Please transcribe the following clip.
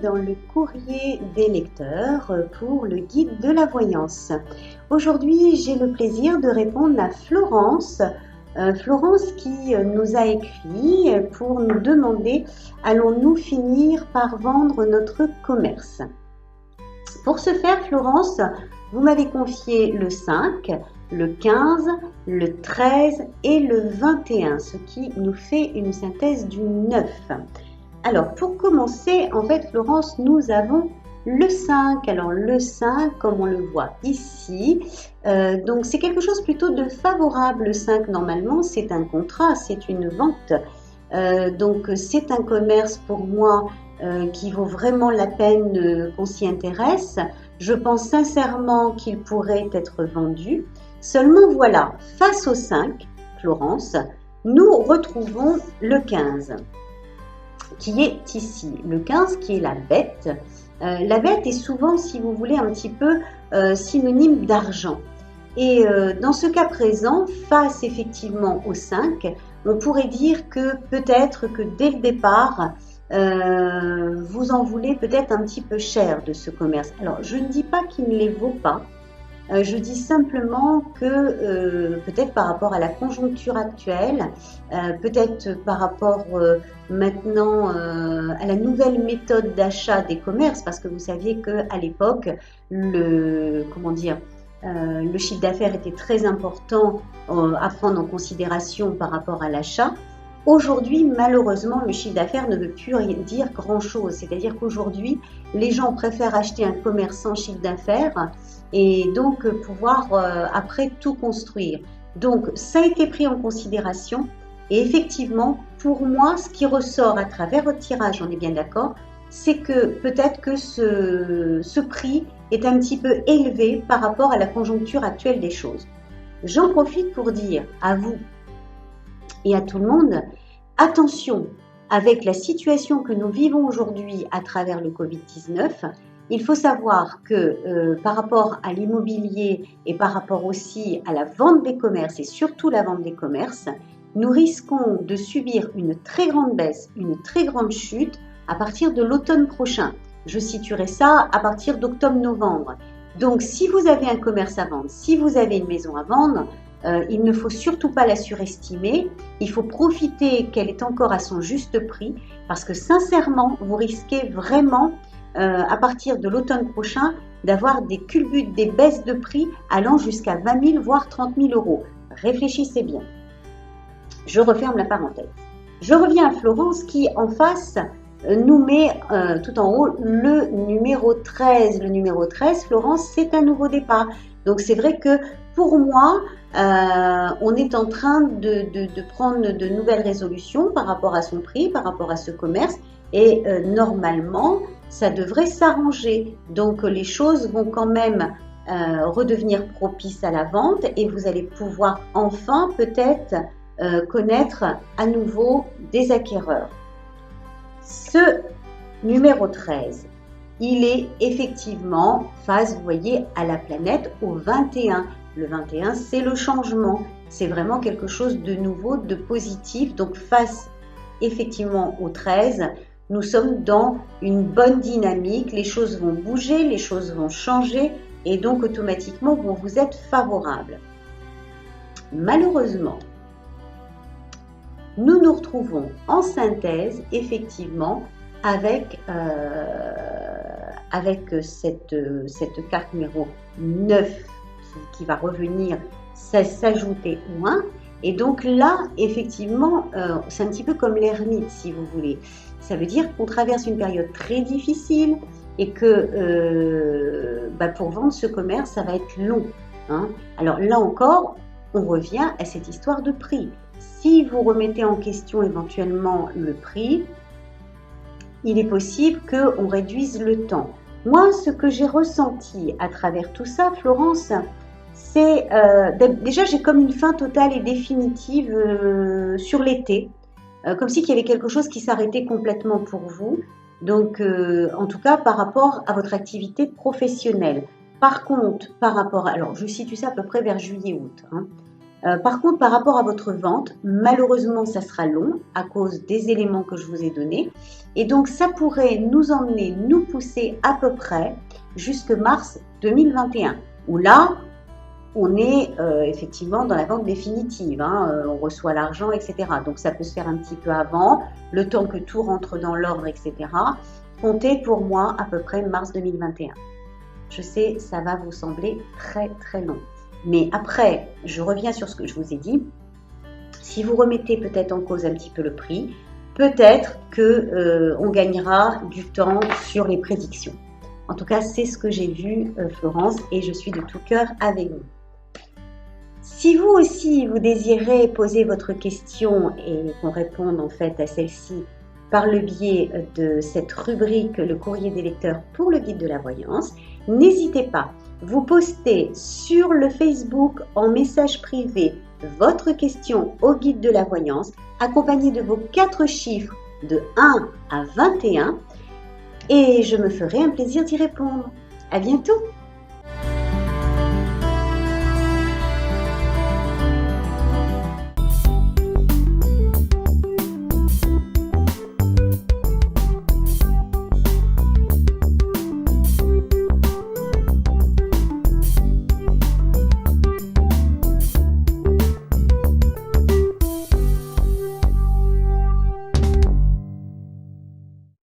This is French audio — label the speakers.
Speaker 1: dans le courrier des lecteurs pour le guide de la voyance. Aujourd'hui, j'ai le plaisir de répondre à Florence. Florence qui nous a écrit pour nous demander « Allons-nous finir par vendre notre commerce ?» Pour ce faire, Florence, vous m'avez confié le 5, le 15, le 13 et le 21, ce qui nous fait une synthèse du 9. Alors, pour commencer, en fait, Florence, nous avons le 5. Alors, le 5, comme on le voit ici, donc c'est quelque chose plutôt de favorable. Le 5, normalement, c'est un contrat, c'est une vente. Donc, c'est un commerce pour moi qui vaut vraiment la peine qu'on s'y intéresse. Je pense sincèrement qu'il pourrait être vendu. Seulement, voilà, face au 5, Florence, nous retrouvons le 15. Qui est ici. Le 15 qui est la bête. La bête est souvent, si vous voulez, un petit peu synonyme d'argent. Et dans ce cas présent, face effectivement au 5, on pourrait dire que peut-être que dès le départ, vous en voulez peut-être un petit peu cher de ce commerce. Alors, je ne dis pas qu'il ne les vaut pas. Je dis simplement que peut-être par rapport à la conjoncture actuelle, peut-être par rapport maintenant à la nouvelle méthode d'achat des commerces, parce que vous saviez qu'à l'époque, le chiffre d'affaires était très important à prendre en considération par rapport à l'achat. Aujourd'hui, malheureusement, le chiffre d'affaires ne veut plus dire grand-chose. C'est-à-dire qu'aujourd'hui, les gens préfèrent acheter un commerce sans chiffre d'affaires et donc pouvoir après tout construire. Donc, ça a été pris en considération. Et effectivement, pour moi, ce qui ressort à travers votre tirage, on est bien d'accord, c'est que peut-être que ce prix est un petit peu élevé par rapport à la conjoncture actuelle des choses. J'en profite pour dire à vous et à tout le monde, attention, avec la situation que nous vivons aujourd'hui à travers le Covid-19, il faut savoir que par rapport à l'immobilier et par rapport aussi à la vente des commerces et surtout la vente des commerces, nous risquons de subir une très grande baisse, une très grande chute à partir de l'automne prochain. Je situerai ça à partir d'octobre-novembre. Donc si vous avez un commerce à vendre, si vous avez une maison à vendre, il ne faut surtout pas la surestimer, il faut profiter qu'elle est encore à son juste prix parce que sincèrement, vous risquez vraiment à partir de l'automne prochain d'avoir des culbutes, des baisses de prix allant jusqu'à 20 000 voire 30 000 euros. Réfléchissez bien. Je referme la parenthèse. Je reviens à Florence qui en face nous met tout en haut le numéro 13. Le numéro 13, Florence, c'est un nouveau départ. Donc c'est vrai que pour moi, on est en train de prendre de nouvelles résolutions par rapport à son prix, par rapport à ce commerce. Et normalement, ça devrait s'arranger. Donc les choses vont quand même redevenir propices à la vente et vous allez pouvoir enfin peut-être connaître à nouveau des acquéreurs. Ce numéro 13, il est effectivement face, vous voyez, à la planète au 21. Le 21, c'est le changement. C'est vraiment quelque chose de nouveau, de positif. Donc, face effectivement au 13, nous sommes dans une bonne dynamique. Les choses vont bouger, les choses vont changer et donc automatiquement vont vous être favorables. Malheureusement, nous nous retrouvons en synthèse, effectivement, avec cette carte numéro 9 qui va revenir s'ajouter au 1. Et donc là, effectivement, c'est un petit peu comme l'ermite, si vous voulez. Ça veut dire qu'on traverse une période très difficile et que pour vendre ce commerce, ça va être long. Hein. Alors là encore, on revient à cette histoire de prix. Si vous remettez en question éventuellement le prix, il est possible qu'on réduise le temps. Moi, ce que j'ai ressenti à travers tout ça, Florence, c'est déjà j'ai comme une fin totale et définitive sur l'été, comme si il y avait quelque chose qui s'arrêtait complètement pour vous. Donc, en tout cas, par rapport à votre activité professionnelle. Par contre, alors je situe ça à peu près vers juillet-août. Hein. Par contre, par rapport à votre vente, malheureusement, ça sera long à cause des éléments que je vous ai donnés. Et donc, ça pourrait nous emmener, nous pousser à peu près jusque mars 2021, où là, on est effectivement dans la vente définitive, hein, on reçoit l'argent, etc. Donc, ça peut se faire un petit peu avant, le temps que tout rentre dans l'ordre, etc. Comptez pour moi à peu près mars 2021. Je sais, ça va vous sembler très très long. Mais après, je reviens sur ce que je vous ai dit. Si vous remettez peut-être en cause un petit peu le prix, peut-être qu'on gagnera du temps sur les prédictions. En tout cas, c'est ce que j'ai vu, Florence, et je suis de tout cœur avec vous. Si vous aussi, vous désirez poser votre question et qu'on réponde en fait à celle-ci par le biais de cette rubrique Le courrier des lecteurs pour le guide de la voyance, n'hésitez pas. Vous postez sur le Facebook en message privé votre question au guide de la voyance, accompagné de vos 4 chiffres de 1 à 21, et je me ferai un plaisir d'y répondre. À bientôt!